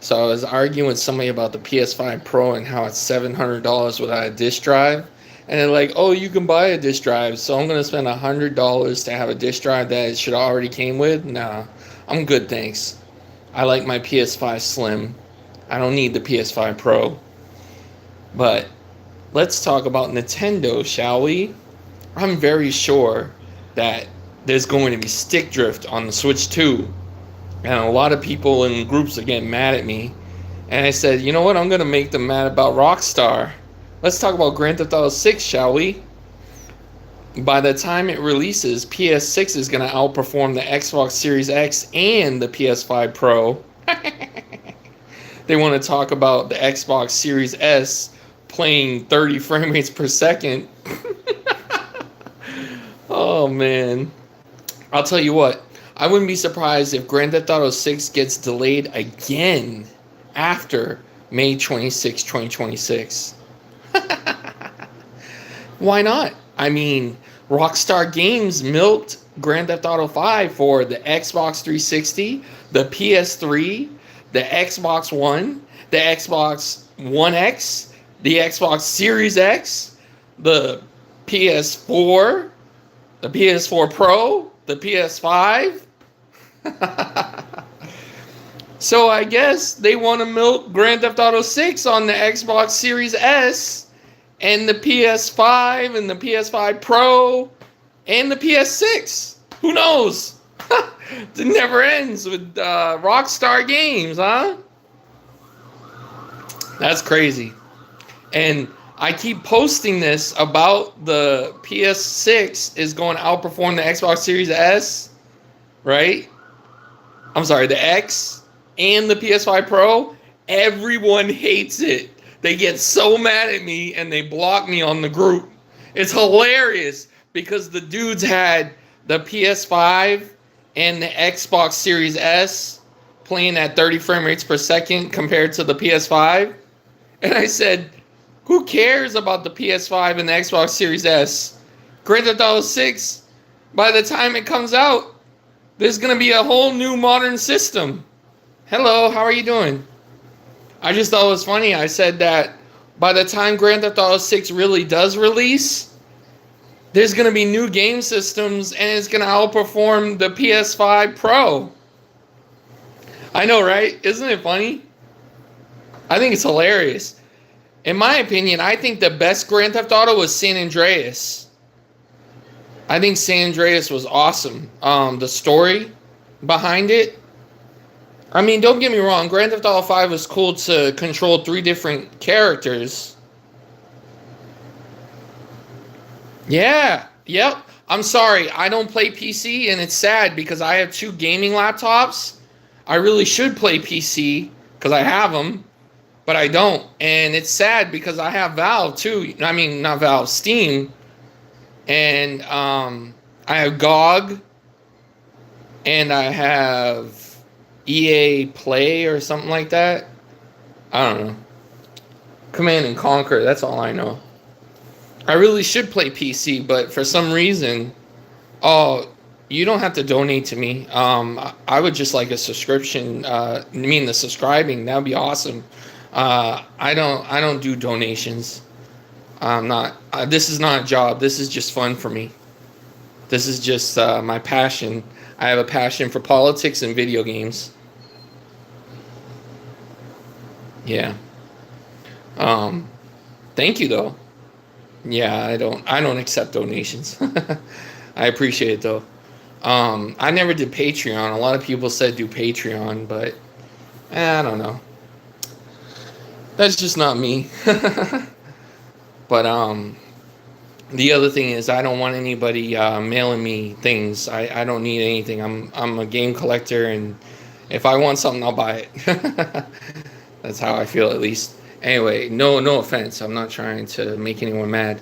So I was arguing with somebody about the PS5 Pro and how it's $700 without a disk drive. And they're like, oh, you can buy a disk drive. So I'm going to spend $100 to have a disk drive that it should already came with? Nah, I'm good, thanks. I like my PS5 Slim. I don't need the PS5 Pro. But let's talk about Nintendo, shall we? I'm very sure that there's going to be stick drift on the Switch 2. And a lot of people in groups are getting mad at me. And I said, you know what? I'm going to make them mad about Rockstar. Let's talk about Grand Theft Auto 6, shall we? By the time it releases, PS6 is going to outperform the Xbox Series X and the PS5 Pro. They want to talk about the Xbox Series S playing 30 frame rates per second. Oh, man. I'll tell you what. I wouldn't be surprised if Grand Theft Auto 6 gets delayed again after May 26, 2026. Why not? I mean, Rockstar Games milked Grand Theft Auto 5 for the Xbox 360, the PS3, the Xbox One, the Xbox One X, the Xbox Series X, the PS4, the PS4 Pro, the PS5. So I guess they want to milk Grand Theft Auto 6 on the Xbox Series S and the PS5 and the PS5 Pro and the PS6. Who knows? It never ends with Rockstar Games, huh? That's crazy. And I keep posting this about the PS6 is going to outperform the Xbox Series S, right? I'm sorry, the X and the PS5 Pro. Everyone hates it. They get so mad at me and they block me on the group. It's hilarious because the dudes had the PS5 and the Xbox Series S playing at 30 frame rates per second compared to the PS5. And I said, who cares about the PS5 and the Xbox Series S? Grand Theft Auto 6, by the time it comes out, there's going to be a whole new modern system. Hello, how are you doing? I just thought it was funny. I said that by the time Grand Theft Auto 6 really does release, there's going to be new game systems and it's going to outperform the PS5 Pro. I know, right? Isn't it funny? I think it's hilarious. In my opinion, I think the best Grand Theft Auto was San Andreas. I think San Andreas was awesome. The story behind it. I mean, don't get me wrong. Grand Theft Auto 5 was cool to control 3 different characters. Yeah. Yep. I'm sorry. I don't play PC, and it's sad because I have 2 gaming laptops. I really should play PC because I have them, but I don't. And it's sad because I have Valve too. I mean, not Valve, Steam. And I have GOG. And I have EA Play or something like that. I don't know. Command and Conquer, that's all I know. I really should play PC, but for some reason, you don't have to donate to me. I would just like a subscription. The subscribing, that would be awesome. I don't do donations. I'm not. This is not a job. This is just fun for me. This is just my passion. I have a passion for politics and video games. Yeah. Thank you though. Yeah, I don't accept donations. I appreciate it though. I never did Patreon. A lot of people said do Patreon, but I don't know. That's just not me. But the other thing is I don't want anybody mailing me things. I don't need anything. I'm a game collector, and if I want something, I'll buy it. That's how I feel, at least. Anyway, no offense. I'm not trying to make anyone mad.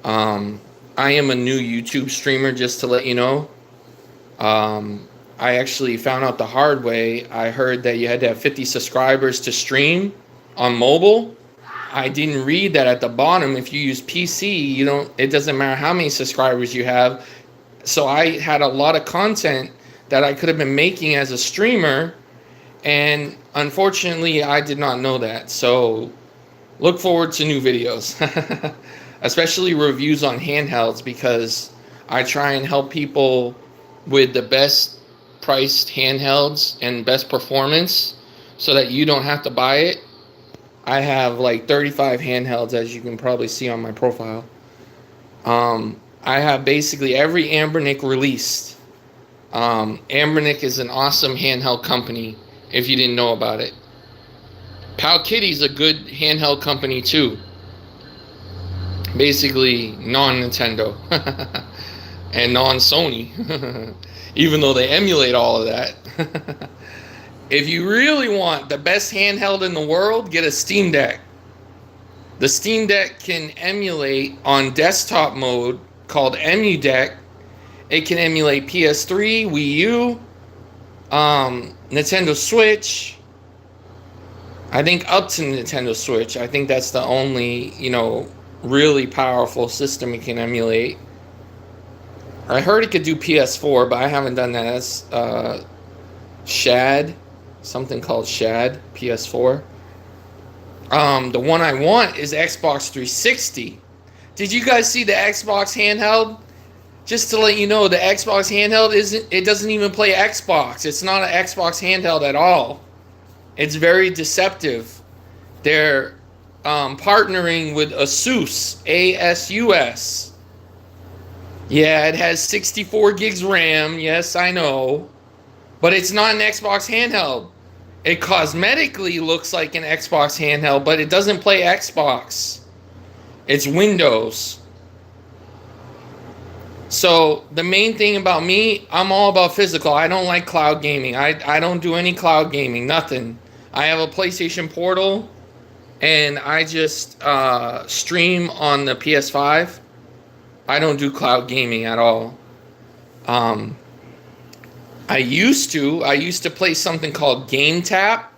I am a new YouTube streamer, just to let you know. I actually found out the hard way. I heard that you had to have 50 subscribers to stream on mobile. I didn't read that at the bottom. If you use PC, it doesn't matter how many subscribers you have. So I had a lot of content that I could have been making as a streamer, and Unfortunately, I did not know that. So look forward to new videos, especially reviews on handhelds, because I try and help people with the best priced handhelds and best performance so that you don't have to buy it. I have like 35 handhelds, as you can probably see on my profile. I have basically every Ambernick released. Ambernick is an awesome handheld company if you didn't know about it. Pal Kitty's a good handheld company too. Basically non-Nintendo and non-Sony, even though they emulate all of that. If you really want the best handheld in the world, get a Steam Deck. The Steam Deck can emulate on desktop mode called EmuDeck. It can emulate PS3, Wii U, Nintendo Switch. I think up to Nintendo Switch. I think that's the only, really powerful system it can emulate. I heard it could do PS4, but I haven't done that. That's Shad, something called Shad, PS4. The one I want is Xbox 360. Did you guys see the Xbox handheld? Just to let you know, the Xbox handheld doesn't even play Xbox. It's not an Xbox handheld at all. It's very deceptive. They're partnering with Asus, ASUS. Yeah, it has 64 gigs RAM. Yes, I know. But it's not an Xbox handheld. It cosmetically looks like an Xbox handheld, but it doesn't play Xbox. It's Windows. So the main thing about me, I'm all about physical. I don't like cloud gaming. I don't do any cloud gaming, nothing. I have a PlayStation Portal, and I just stream on the PS5. I don't do cloud gaming at all. I used to play something called Game Tap.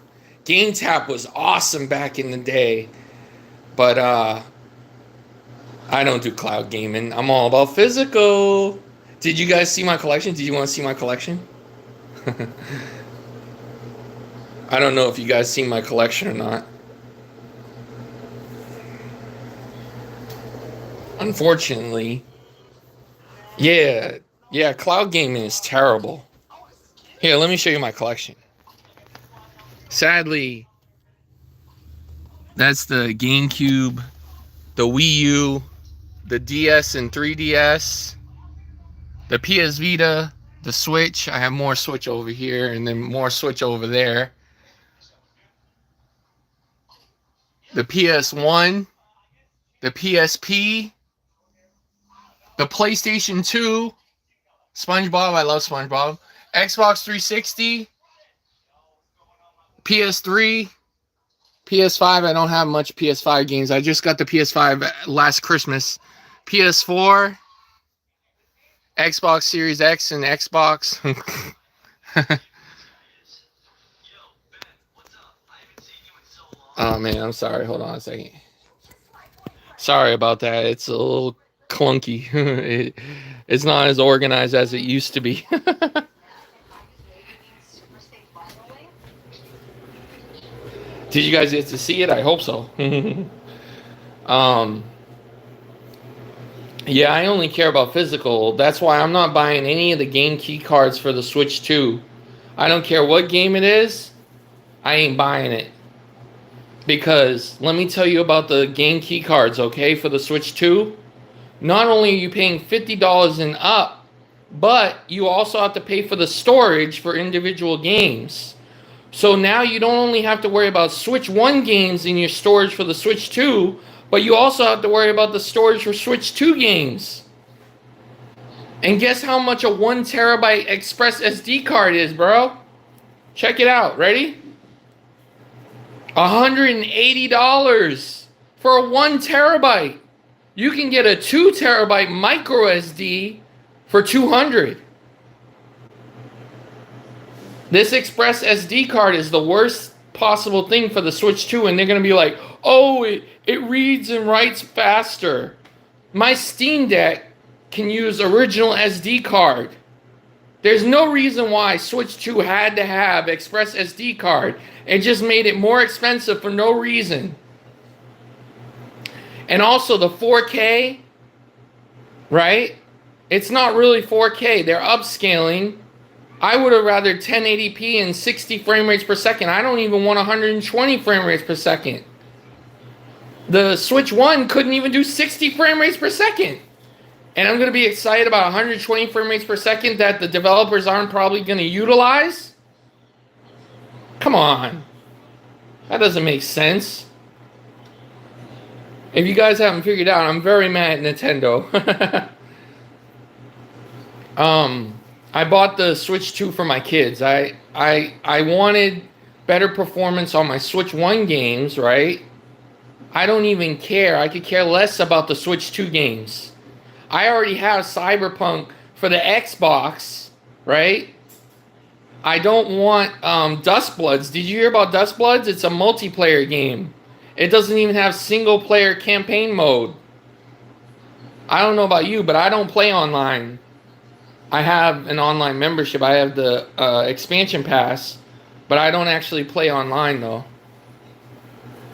Game Tap was awesome back in the day. But I don't do cloud gaming. I'm all about physical. Did you guys see my collection? Did you want to see my collection? I don't know if you guys seen my collection or not. Unfortunately. Yeah, cloud gaming is terrible. Here, let me show you my collection. Sadly, that's the GameCube, the Wii U, the DS and 3DS, the PS Vita, the Switch. I have more Switch over here and then more Switch over there. The PS1, the PSP, the PlayStation 2, SpongeBob, I love SpongeBob, Xbox 360, PS3, PS5, I don't have much PS5 games. I just got the PS5 last Christmas. PS4, Xbox Series X and Xbox. Oh man, I'm sorry. Hold on a second. Sorry about that. It's a little clunky. It's not as organized as it used to be. Did you guys get to see it? I hope so. Yeah, I only care about physical. That's why I'm not buying any of the game key cards for the Switch 2. I don't care what game it is. I ain't buying it. Because let me tell you about the game key cards, okay, for the Switch 2. Not only are you paying $50 and up, but you also have to pay for the storage for individual games. So now you don't only have to worry about Switch 1 games in your storage for the Switch 2, but you also have to worry about the storage for Switch 2 games. And guess how much a 1 terabyte Express SD card is, bro? Check it out. Ready? $180 for a 1 terabyte. You can get a 2 terabyte micro SD for $200. This Express SD card is the worst possible thing for the Switch 2, and they're going to be like, oh, it reads and writes faster. My Steam Deck can use original SD card. There's no reason why Switch 2 had to have Express SD card. It just made it more expensive for no reason. And also the 4K, right? It's not really 4K. They're upscaling. I would have rather 1080p and 60 frame rates per second. I don't even want 120 frame rates per second. The Switch 1 couldn't even do 60 frame rates per second. And I'm going to be excited about 120 frame rates per second that the developers aren't probably going to utilize? Come on. That doesn't make sense. If you guys haven't figured out, I'm very mad at Nintendo. I bought the Switch 2 for my kids. I wanted better performance on my Switch 1 games, right? I don't even care. I could care less about the Switch 2 games. I already have Cyberpunk for the Xbox, right? I don't want Dustbloods. Did you hear about Dustbloods? It's a multiplayer game. It doesn't even have single-player campaign mode. I don't know about you, but I don't play online. I have an online membership. I have the expansion pass, but I don't actually play online, though.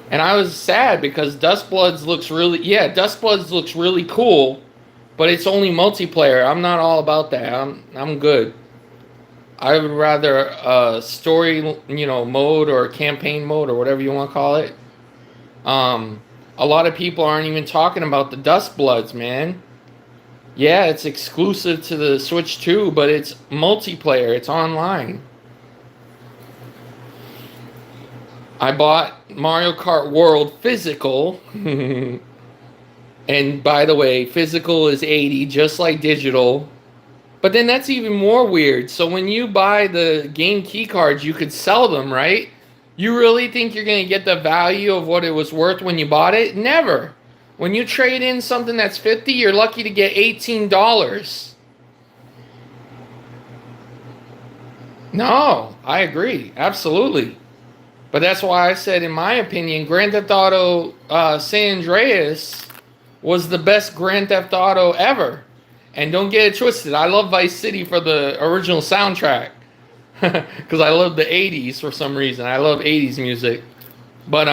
And I was sad because Dustbloods looks really cool, but it's only multiplayer. I'm not all about that. I'm good. I would rather story, mode or campaign mode or whatever you want to call it. A lot of people aren't even talking about the Dustbloods, man. Yeah, it's exclusive to the Switch 2, but it's multiplayer. It's online. I bought Mario Kart World physical. And by the way, physical is $80, just like digital. But then that's even more weird. So when you buy the game key cards, you could sell them, right? You really think you're going to get the value of what it was worth when you bought it? Never. When you trade in something that's $50, you're lucky to get $18. No, I agree. Absolutely. But that's why I said, in my opinion, Grand Theft Auto San Andreas was the best Grand Theft Auto ever. And don't get it twisted. I love Vice City for the original soundtrack. Because I love the 80s for some reason. I love 80s music. But,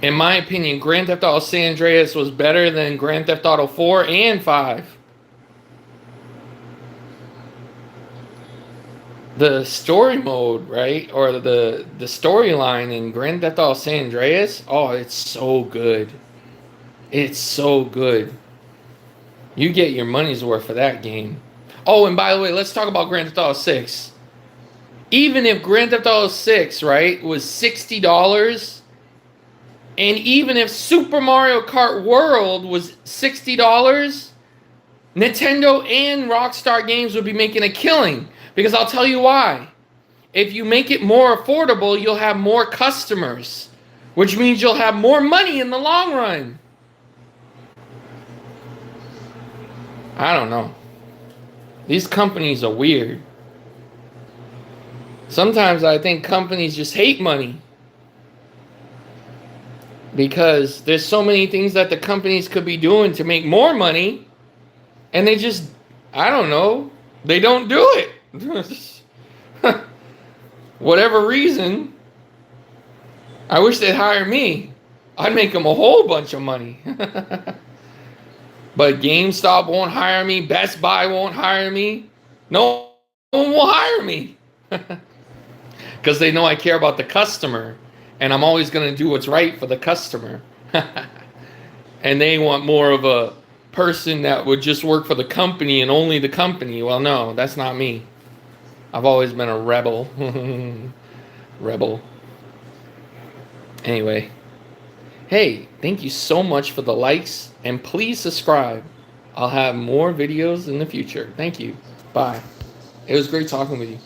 in my opinion, Grand Theft Auto San Andreas was better than Grand Theft Auto 4 and 5. The story mode, right? Or the storyline in Grand Theft Auto San Andreas. Oh, it's so good. It's so good. You get your money's worth for that game. Oh, and by the way, let's talk about Grand Theft Auto 6. Even if Grand Theft Auto 6, right, was $60, and even if Super Mario Kart World was $60, Nintendo and Rockstar Games would be making a killing. Because I'll tell you why. If you make it more affordable, you'll have more customers, which means you'll have more money in the long run. I don't know. These companies are weird. Sometimes I think companies just hate money. Because there's so many things that the companies could be doing to make more money. And they just, I don't know, they don't do it. Whatever reason. I wish they'd hire me. I'd make them a whole bunch of money. But GameStop won't hire me. Best Buy won't hire me. No one will hire me. Because they know I care about the customer. And I'm always going to do what's right for the customer. And they want more of a person that would just work for the company and only the company. Well, no, that's not me. I've always been a rebel. Rebel. Anyway. Hey, thank you so much for the likes. And please subscribe. I'll have more videos in the future. Thank you. Bye. It was great talking with you.